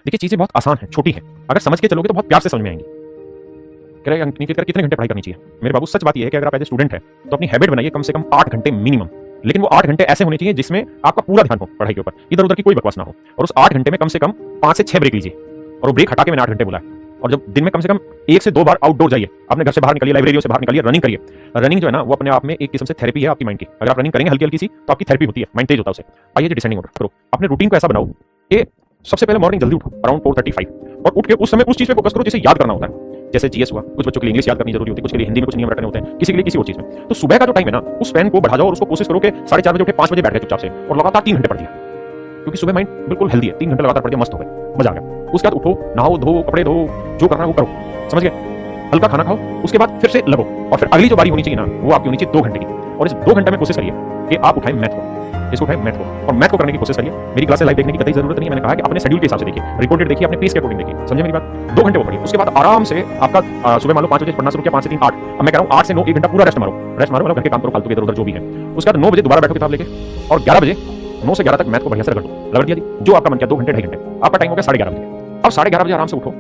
देखिए चीजें बहुत आसान है, छोटी है, अगर समझ के चलोगे तो बहुत प्यार से समझ में आएंगी। कह रहे निखिल कितने घंटे पढ़ाई करनी चाहिए? मेरे बाबू सच बात यह है कि अगर आप एज ए स्टूडेंट है तो अपनी हैबिट बनाइए कम से कम 8 घंटे मिनिमम। लेकिन वो 8 घंटे ऐसे होने चाहिए जिसमें आपका पूरा ध्यान हो पढ़ाई के ऊपर, इधर उधर की कोई बकवास ना हो। और उस 8 घंटे में कम से कम 5 से 6 ब्रेक लीजिए, और वो ब्रेक हटा के मैंने 8 घंटे बोला है। और जब दिन में कम से कम 1 से 2 बार आउटडोर जाइए, अपने घर से बाहर निकलिए, लाइब्रेरी से बाहर निकलिए, रनिंग करिए। रनिंग जो है ना वो अपने आप में एक किस्म से थेरेपी है आपकी माइंड की। अगर आप रनिंग करेंगे हल्की हल्की सी तो आपकी थेरेपी होती है, माइंड तेज होता है उससे। आइए डिसेंडिंग ऑर्डर करो, अपने रूटीन को ऐसा बनाओ कि सबसे पहले मॉर्निंग जल्दी उठो अराउंड 4:35, और उठ के उस समय उस चीज पे फोकस करो जिसे याद करना होता है। जैसे जीएस हुआ, कुछ बच्चों के लिए इंग्लिश याद करनी जरूरी होती है, कुछ के लिए हिंदी में कुछ नियम रटने होते हैं, किसी के लिए किसी और चीज में। तो सुबह का जो टाइम है ना उस स्पैन को बढ़ा जाओ और उसको कोशिश करो कि 4:30 बजे उठे, 5 बजे बैठ गए चुपचाप से और लगातार 3 घंटे पढ़ दिया। क्योंकि सुबह माइंड बिल्कुल हेल्दी है, 3 घंटे लगातार पढ़ दिया, मस्त हो गए, मजा आ गया। उसके बाद उठो, नहाओ धो, कपड़े धो, जो करना है वो करो, समझ गए? हल्का खाना खाओ, उसके बाद फिर से लगो, और फिर अगली जो बारी होनी चाहिए ना वो आपकी होनी चाहिए 2 घंटे की। और इस 2 घंटे में कोशिश करिए कि आप उठाएं मैथ को, इसको उठाएं मैथ को, और मैथ को करने की कोशिश करिए। मेरी क्लास लाइव देखने की कतई जरूरत नहीं है, मैंने कहा कि अपने शेड्यूल के हिसाब से देखिए, रिकॉर्डेड देखिए, अपने पेस के अकॉर्डिंग देखिए, समझे मेरी बात? 2 घंटे वो पढ़िए, उसके बाद आराम से आपका सुबह मान लो 5 बजे पढ़ना शुरू किया, 5 से 3 8, अब मैं कह रहा हूं 8 से 9 1 घंटा पूरा रेस्ट मारो मतलब घर के काम करो, फालतू के इधर उधर जो भी है। उसके बाद 9 बजे दोबारा बैठो किताब लेके, और 11 बजे 9 से 11 तक मैथ को बढ़िया से रगड़ दिया जी, जो आपका मन किया, 2 घंटे 2.5 घंटे, आपका टाइम हो गया 11:30 बजे। अब 11:30 बजे आराम से उठो,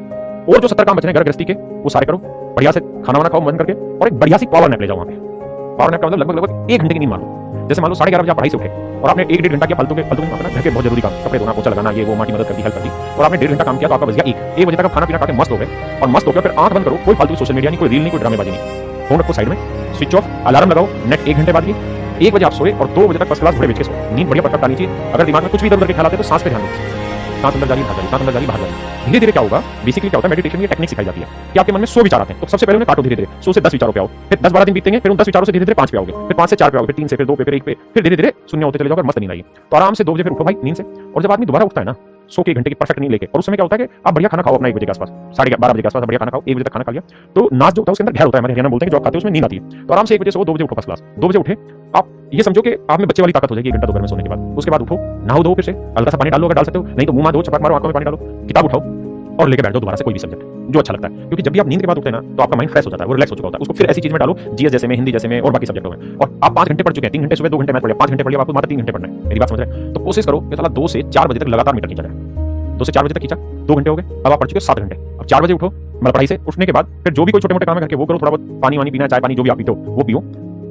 और जो 70 काम बचे हैं घर गृहस्थी के वो सारे करो, बढ़िया से खाना वाना खाओ बंद करके, और एक बढ़िया सी पावर नैप ले जाओ। वहां पे पावर नैप का मतलब लगभग 1 घंटे की नींद मारो। जैसे मान लो 11:30 बजे आप पढ़ाई से उठे और आपने 1-1.5 घंटा किया फालतू के अपना घर के बहुत जरूरी काम, कपड़े धोना, पोछा लगाना, ये वो, माटी मदद कर दी, हेल्प कर दी, और आपने 1.5 घंटा काम किया तो आपका बच गया 1 बजे तक आप खाना पीना खा के मस्त हो गए, और मस्त हो गया फिर आंख बंद करो, कोई फालतू सोशल मीडिया नहीं, कोई रील नहीं, कोई ड्रामेबाजी नहीं, फोन रखो साइड में, स्विच ऑफ, अलार्म लगाओ, नेट 1 घंटे बाद लिए, 1 बजे आप सोए और 2 बजे तक फर्स्ट क्लास घोड़े बेच के सो, नींद बढ़िया परफेक्ट आनी चाहिए। अगर दिमाग में कुछ भी इधर उधर के ख्याल आते हैं तो सांस पे ध्यान दो, सांस अंदर जा रही बाहर जा रही, सांस अंदर जा रही बाहर जा रही। धीरे धीरे क्या होगा, बेसिकली क्या होता है, मेडिटेशन की टेक्निक सिखाई जाती है कि आपके मन में 100 विचार आते हैं तो सबसे पहले उन्हें काटो धीरे धीरे, 100 से 10 विचारों पे आओ, फिर 10-12 दिन बीतेंगे, फिर उन 10 विचारों से धीरे धीरे 5 पे आओगे, फिर 5 से 4 पे आओगे, फिर 3 से, फिर 2 पे, फिर 1 पे, फिर धीरे धीरे शून्य होते चले जाओगे, मस्त नींद आएगी। तो आराम से 2 बजे फिर उठो भाई नींद से, और जब आदमी दोबारा उठता है ना सो के 1 घंटे की परफेक्ट नींद लेके, और उसमें क्या होता है कि आप बढ़िया खाना खाओ अपना 1 बजे के आसपास, 12:30 बजे के आसपास बढ़िया खाना खाओ, 1 बजे तक खाना खा लिया तो नाच जो होता है उसके अंदर गहर होता है, हमारे हरियाणा बोलते हैं कि जो आप खाते हो उसमें नींद आती है। तो आराम से 1 बजे सो, 2 बजे उठो फर्स्ट क्लास, 2 बजे उठे, आप ये समझो कि आप में बच्चे वाली ताकत हो जाएगी 1 घंटा दोपहर में सोने के बाद। उसके बाद उठो, नहाओ धो, फिर से हल्का सा पानी डालो अगर डाल सकते हो, नहीं तो मुंह में धो, चपक मारो, आंखों में पानी डालो, किताब उठाओ और लेके बैठ जाओ दोबारा से कोई भी सब्जेक्ट जो अच्छा लगता है। क्योंकि जब भी आप नींद के बाद उठते हैं ना तो आपका माइंड फ्रेश हो जाता है, वो रिलैक्स हो चुका होता है, उसको फिर ऐसी चीज में डालो, जीएस जैसे में, हिंदी जैसे में, और बाकी सब्जेक्टों में। और आप 5 घंटे पढ़ चुके हैं, 3 घंटे सुबह, 2 घंटे मैथ पढ़ लिया, 5 घंटे पढ़ लिया, आपको मात्र 3 घंटे पढ़ना है, मेरी बात समझ रहे हैं? तो कोशिश करो कि साला 2 से 4 बजे तक लगातार मीटर खींचा जाए, 2 से 4 बजे तक खींचा, 2 घंटे हो गए, अब आप पढ़ चुके हो 7 घंटे। अब 4 बजे उठो, मतलब पढ़ाई से उठने के बाद फिर जो भी कोई छोटे मोटे काम है करके वो करो, थोड़ा बहुत पानी वानी पीना, चाय पानी जो भी आप पीते हो वो पियो।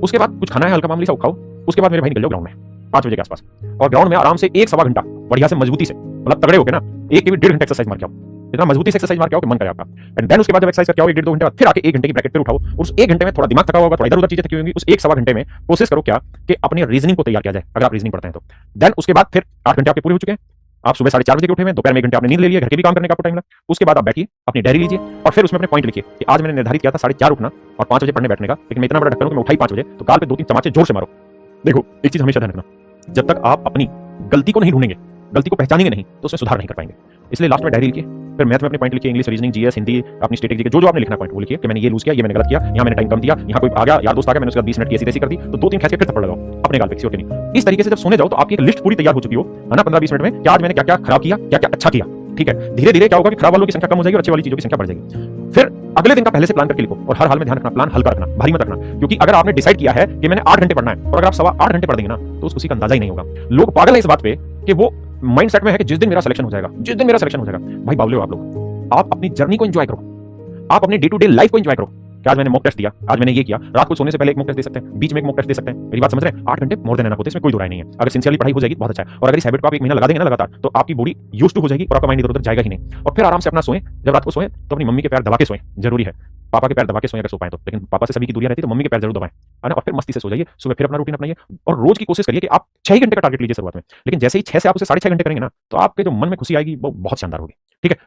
उसके बाद कुछ खाना है हल्का मामूली सा खाओ, उसके बाद मेरे भाई निकल जाओ ग्राउंड में 5 बजे के आसपास, और ग्राउंड में आराम से 1-1.25 घंटा बढ़िया से मजबूती से, मतलब तगड़े होके ना 1 के भी 1.5 घंटे एक्सरसाइज मार के आओ, इतना मजबूती से एक्सरसाइज मार के आओ कि मन करे आपका। एंड देन उसके बाद जब एक्सरसाइज करके आओ 1-1.5-2 घंटे बाद फिर आके 1 घंटे की ब्रैकेट पे उठाओ, उस 1 घंटे में थोड़ा दिमाग थका होगा, थोड़ा इधर उधर चीजें थकी होंगी, उस 1-1.25 घंटे में कोशिश करो क्या कि अपनी रीजनिंग को तैयार किया जाए, अगर आप रीजनिंग पढ़ते हैं तो। देन उसके बाद फिर 8 घंटे आपके पूरे हो चुके हैं, आप सुबह 4:30 बजे के उठे हैं, दोपहर में 1 घंटे आपने नींद ले लिया, घर के भी काम करने का आपको टाइम लगा। उसके बाद आप बैठिए, अपनी डायरी लीजिए और फिर उसमें अपने पॉइंट लिखिए कि आज मैंने निर्धारित किया था 4:30 उठना और 5 बजे पढ़ने बैठने का, लेकिन मैं इतना बड़ा ढक्कन हूं कि मैं उठा ही 5 बजे, तो गाल पे 2-3 चमाचे जोर से मारो। देखो एक चीज हमेशा ध्यान रखना, जब तक आप अपनी गलती को नहीं ढूंढेंगे, गलती को पहचानेंगे नहीं, तो उसमें सुधार नहीं कर पाएंगे। इसलिए लास्ट में डायरी लिखिए, फिर मैथ में अपने पॉइंट लिखिए, इंग्लिश, रीजनिंग, जीएस, हिंदी, अपनी स्टैटिक जी जो आपने लिखना पॉइंट वो लिखिए कि मैंने ये लूज किया, ये मैंने गलत किया, यहाँ मैंने टाइम कम दिया, यहाँ कोई आ गया यार दोस्त आ गया, मैंने उसके बाद 20 मिनट की ऐसी तैसी कर दी, तो 2-3 खींच के फिर थप्पड़ लगाओ अपने गाल पे, किसी और के नहीं। इस तरीके से जब सोने जाओ तो आपकी एक लिस्ट पूरी तैयार हो चुकी हो, है ना, 15-20 मिनट में कि आज मैंने क्या क्या खराब किया, क्या क्या अच्छा किया। ठीक है, धीरे धीरे क्या होगा कि खराब वालों की संख्या कम हो जाएगी और अच्छे वाली चीजों की संख्या बढ़ जाएगी। फिर अगले दिन का पहले से प्लान करके लिखो, और हर हाल में ध्यान रखना प्लान हल्का रखना, भारी मत रखना, क्योंकि अगर आपने डिसाइड किया है कि मैंने 8 घंटे पढ़ना है और अगर आप 8.25 घंटे पढ़ देंगे ना तो उसी का अंदाजा ही नहीं होगा। लोग पागल है इस बात पे कि वो माइंड सेट में है कि जिस दिन मेरा सिलेक्शन हो जाएगा, जिस दिन मेरा सिलेक्शन हो जाएगा। भाई बावले हो आप लोग, आप अपनी जर्नी को एंजॉय करो, आप अपनी डे टू डे लाइफ को एंजॉय करो कि आज मैंने मॉक टेस्ट दिया, आज मैंने ये किया, रात को सोने से पहले एक मॉक टेस्ट दे सकते हैं, बीच में एक मॉक टेस्ट दे सकते हैं। मेरी बात समझ रहे हैं? 8 घंटे मोर देन एनफ होते हैं, इसमें कोई दो राय नहीं है। अगर सिंसियरली पढ़ाई हो जाएगी बहुत अच्छा है, और अगर इस हैबिट को आप 1 महीना लगा देंगे ना लगातार, तो आपकी बॉडी यूज्ड टू हो जाएगी और आपका माइंड इधर उधर जाएगा ही नहीं। और फिर आराम से अपना सोएं, जब रात को सोएं तो अपनी मम्मी के पैर दबा के सोएं, जरूरी है पापा के पैर दबा के सोएं अगर सो पाए तो, लेकिन पापा से सभी की दूरियां रहती है तो मम्मी के पैर जरूर दबाएं, है ना। और फिर मस्ती से सो जाइए, सुबह फिर अपना रूटीन अपनाइए, और रोज की कोशिश करिए कि आप 6 घंटे का टारगेट लीजिए शुरुआत में, लेकिन जैसे ही 6 से आप उसे 6.5 घंटे करेंगे ना तो आपके जो मन में खुशी आएगी वो बहुत शानदार होगी। ठीक है,